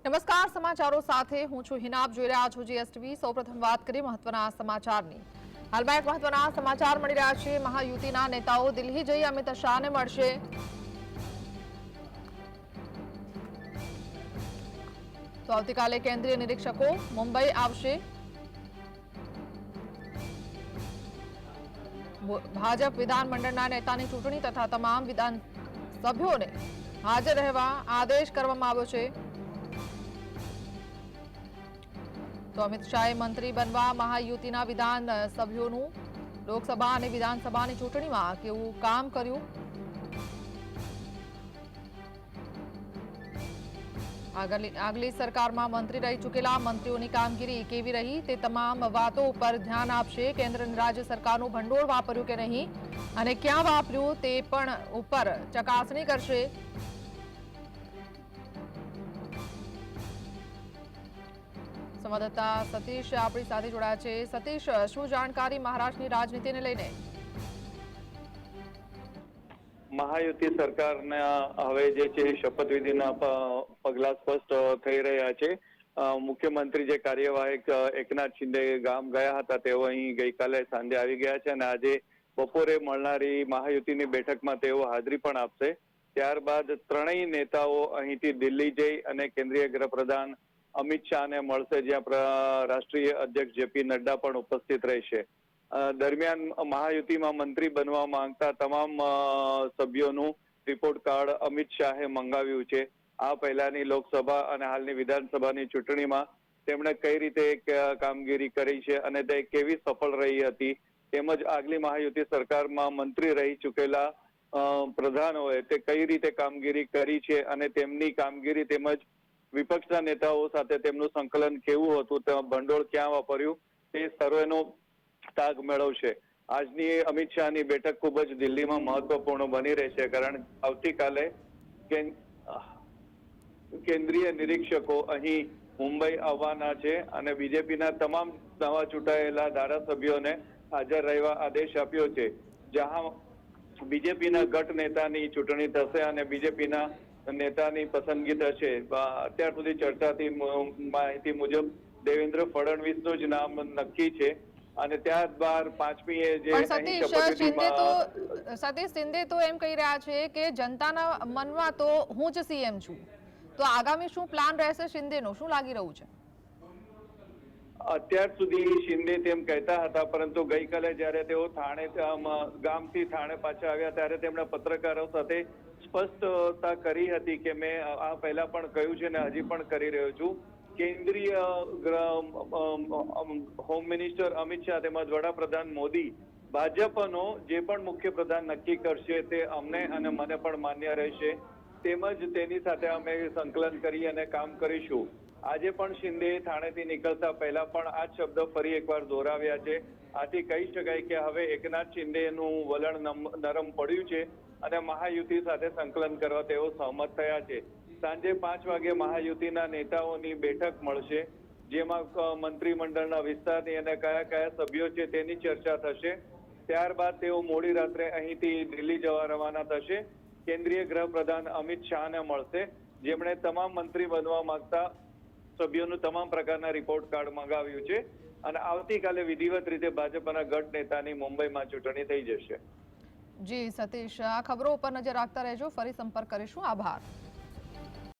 નમસ્કાર, સમાચારો સાથે હું છું હિના. આપ જોઈ રહ્યા છો જીએસટીવી. સૌપ્રથમ વાત કરીએ મહત્વના સમાચારની. હાલમાં એક મહત્વના સમાચાર મળી રહ્યા છે. મહાયુતિના નેતાઓ દિલ્હી જઈ અમિત શાહને મળશે. તો આવતીકાલે કેન્દ્રીય નિરીક્ષકો મુંબઈ આવશે. ભાજપ વિધાનમંડળના નેતાની ચૂંટણી તથા તમામ વિધાન સભ્યોને હાજર રહેવા આદેશ કરવામાં આવ્યો છે. તો અમિત શાહે મંત્રી બનવા મહાયુતિના વિધાન સભ્યોનું લોકસભા અને વિધાનસભાની ચૂંટણીમાં કેવું કામ કર્યું, આગલી સરકારમાં મંત્રી રહી ચૂકેલા મંત્રીઓની કામગીરી કેવી રહી તે તમામ વાતો ઉપર ધ્યાન આપશે. કેન્દ્ર અને રાજ્ય સરકારનું ભંડોળ વાપર્યું કે નહીં અને ક્યાં વાપર્યું તે પણ ઉપર ચકાસણી કરશે. સંવાદદાતા સતીશ આપણી સાથે જોડાયા છે. સતીશ, શું જાણકારી મહારાષ્ટ્રની રાજનીતિને લઈને? મહાયુતિ સરકારના હવે જે છે શપથવિધિના પગલા સ્પષ્ટ થઈ રહ્યા છે. મુખ્યમંત્રી જે કાર્યવાહક એકનાથ શિંદે ગામ ગયા હતા તેઓ અહીં ગઈકાલે સાંજે આવી ગયા છે અને આજે બપોરે મળનારી મહાયુતિની બેઠકમાં તેઓ હાજરી પણ આપશે. ત્યારબાદ ત્રણેય નેતાઓ અહીંથી દિલ્હી જઈ અને કેન્દ્રીય ગૃહપ્રધાન અમિત શાહને મળશે, જ્યાં રાષ્ટ્રીય અધ્યક્ષ જેપી નડ્ડા પણ ઉપસ્થિત રહેશે. દરમિયાન મહાયુતિમાં મંત્રી બનવા માંગતા તમામ સભ્યોનું રિપોર્ટ કાર્ડ અમિત શાહે મંગાવ્યું છે. આ પહેલાની લોકસભા અને હાલની વિધાનસભાની ચૂંટણીમાં તેમણે કઈ રીતે કામગીરી કરી છે અને તે કેવી સફળ રહી હતી, તેમજ આગલી મહાયુતિ સરકારમાં મંત્રી રહી ચૂકેલા પ્રધાનોએ તે કઈ રીતે કામગીરી કરી છે અને તેમની કામગીરી તેમજ વિપક્ષના નેતાઓ સાથે તેમનું સંકલન કેવું હતું, તેમાં ભંડોળ ક્યાં વાપર્યું, તે સર્વેનો તાગ મેળવશે. આજની અમિત શાહની બેઠક ખૂબ જ દિલ્હીમાં મહત્વપૂર્ણ બની રહેશે, કારણ આવતીકાલે કેન્દ્રીય નિરીક્ષકો અહીં મુંબઈ આવવાના છે અને બીજેપીના તમામ નવા ચૂંટાયેલા ધારાસભ્યોને હાજર રહેવા આદેશ આપ્યો છે. જ્યાં બીજેપીના ગઢ નેતાની ચૂંટણી થશે અને બીજેપીના નેતાની પસંદગી થશે. અત્યાર સુધી ચર્ચાથી માહિતી મુજબ દેવેન્દ્ર ફડણવીસનું જ નામ નક્કી છે અને ત્યારબાદ પાંચમીએ જે સતીશ શિંદે તો એમ કહી રહ્યા છે કે જનતાના મનમાં તો હું જ સીએમ છું. તો આગામી શું પ્લાન રહેશે શિંદેનો, શું લાગી રહ્યું છે? અત્યાર સુધી શિંદે તેમ કહેતા હતા, પરંતુ ગઈકાલે જ્યારે તેઓ થાણે ગામથી થાણે પાછા આવ્યા ત્યારે તેમણે પત્રકારો સાથે સ્પષ્ટતા કરી હતી કે મેં આ પહેલા પણ કહ્યું છે અને હજી પણ કરી રહ્યો છું. કેન્દ્રીય હોમ મિનિસ્ટર અમિત શાહ તેમજ વડાપ્રધાન મોદી ભાજપનો જે પણ મુખ્યપ્રધાન નક્કી કરશે તે અમને અને મને પણ માન્ય રહેશે, તેમજ તેની સાથે અમે સંકલન કરી અને કામ કરીશું. આજે પણ શિંદે થાણેથી નીકળતા પહેલા પણ આ જ શબ્દ ફરી એકવાર દોહરાવ્યા છે. આથી કહી શકાય કે હવે એકનાથ શિંદેનું વલણ નરમ પડ્યું છે અને મહાયુતિ સાથે સંકલન કરવા તેઓ સહમત થયા છે. સાંજે 5 વાગે મહાયુતિના નેતાઓની બેઠક મળશે, જેમાં મંત્રીમંડળના વિસ્તારની અને કયા કયા સભ્યો છે તેની ચર્ચા થશે. ત્યારબાદ તેઓ મોડી રાત્રે અહીંથી દિલ્હી જવા રવાના થશે. કેન્દ્રીય ગૃહપ્રધાન અમિત શાહને મળશે, જેમણે તમામ મંત્રી બનવા માંગતા સભ્યોનું તમામ પ્રકારના રિપોર્ટ કાર્ડ મંગાવ્યું છે અને આવતીકાલે વિધિવત રીતે ભાજપના ગઢ નેતાની મુંબઈમાં ચૂંટણી થઈ જશે. જી સતીશ, આ ખબરો ઉપર નજર રાખતા રહેજો. ફરી સંપર્ક કરીશું. આભાર.